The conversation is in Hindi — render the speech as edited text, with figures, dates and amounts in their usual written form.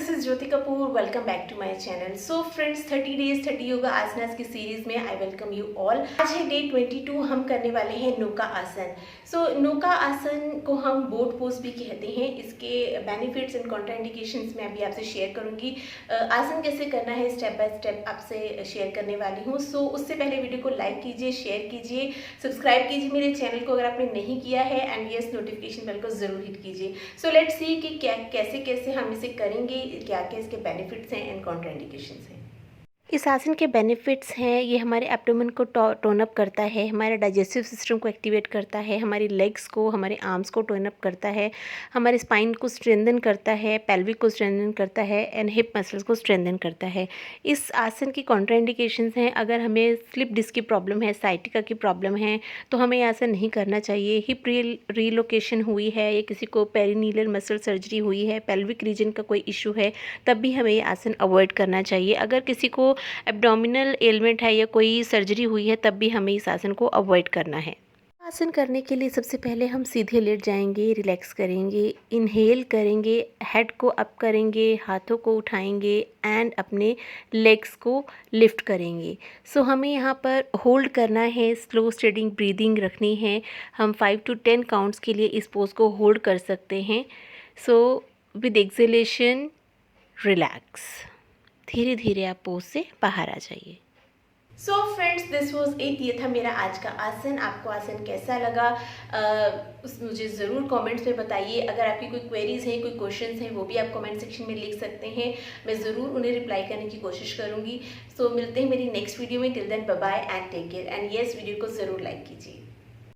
This is Jyoti Kapoor. Welcome back to my channel. So friends, 30 days 30 yoga asanas की सीरीज में आई वेलकम यू ऑल। आज है डे 22। हम करने वाले हैं नौका आसन। सो नौका आसन को हम बोट पोज भी कहते हैं। इसके बेनिफिट्स एंड कॉन्ट्राइंडिकेशंस मैं अभी आपसे शेयर करूंगी। आसन कैसे करना है स्टेप बाय स्टेप आपसे शेयर करने वाली हूँ। सो उससे पहले वीडियो को लाइक कीजिए, शेयर कीजिए, सब्सक्राइब कीजिए मेरे चैनल को अगर आपने नहीं किया है, एंड यस नोटिफिकेशन बेल को जरूर हिट कीजिए। सो लेट्स सी कि क्या कैसे कैसे हम इसे करेंगे, क्या क्या इसके बेनिफिट्स हैं एंड कॉन्ट्राइंडिकेशंस हैं। इस आसन के बेनिफिट्स हैं, ये हमारे एब्डोमेन को टोन अप करता है, हमारे डाइजेस्टिव सिस्टम को एक्टिवेट करता है, हमारी लेग्स को, हमारे आर्म्स को टोन अप करता है, हमारे स्पाइन को स्ट्रेंथन करता है, पेल्विक को स्ट्रेंथन करता है एंड हिप मसल्स को स्ट्रेंथन करता है। इस आसन की कॉन्ट्राइंडिकेशंस हैं, अगर हमें स्लिप डिस्क की प्रॉब्लम है, साइटिका की प्रॉब्लम है, तो हमें ये आसन नहीं करना चाहिए। हिप रीलोकेशन हुई है या किसी को पेरिनीलर मसल सर्जरी हुई है, पेल्विक रीजन का कोई इशू है, तब भी हमें ये आसन अवॉइड करना चाहिए। अगर किसी को एब्डोमिनल एलिमेंट है या कोई सर्जरी हुई है, तब भी हमें इस आसन को अवॉइड करना है। आसन करने के लिए सबसे पहले हम सीधे लेट जाएंगे, रिलैक्स करेंगे, इनहेल करेंगे, हेड को अप करेंगे, हाथों को उठाएंगे एंड अपने लेग्स को लिफ्ट करेंगे। सो हमें यहाँ पर होल्ड करना है, स्लो स्टेडिंग ब्रीदिंग रखनी है। हम 5 to 10 काउंट्स के लिए इस पोज को होल्ड कर सकते हैं। सो विद एक्सेलेशन रिलैक्स, धीरे धीरे आप पोज से बाहर आ जाइए। So friends, this was it. ये था मेरा आज का आसन। आपको आसन कैसा लगा मुझे ज़रूर कमेंट्स में बताइए। अगर आपकी कोई क्वेरीज हैं, कोई क्वेश्चंस हैं, वो भी आप कमेंट सेक्शन में लिख सकते हैं। मैं ज़रूर उन्हें रिप्लाई करने की कोशिश करूँगी। सो मिलते हैं मेरी नेक्स्ट वीडियो में। Till then bye bye and take care and yes, video को ज़रूर लाइक कीजिए।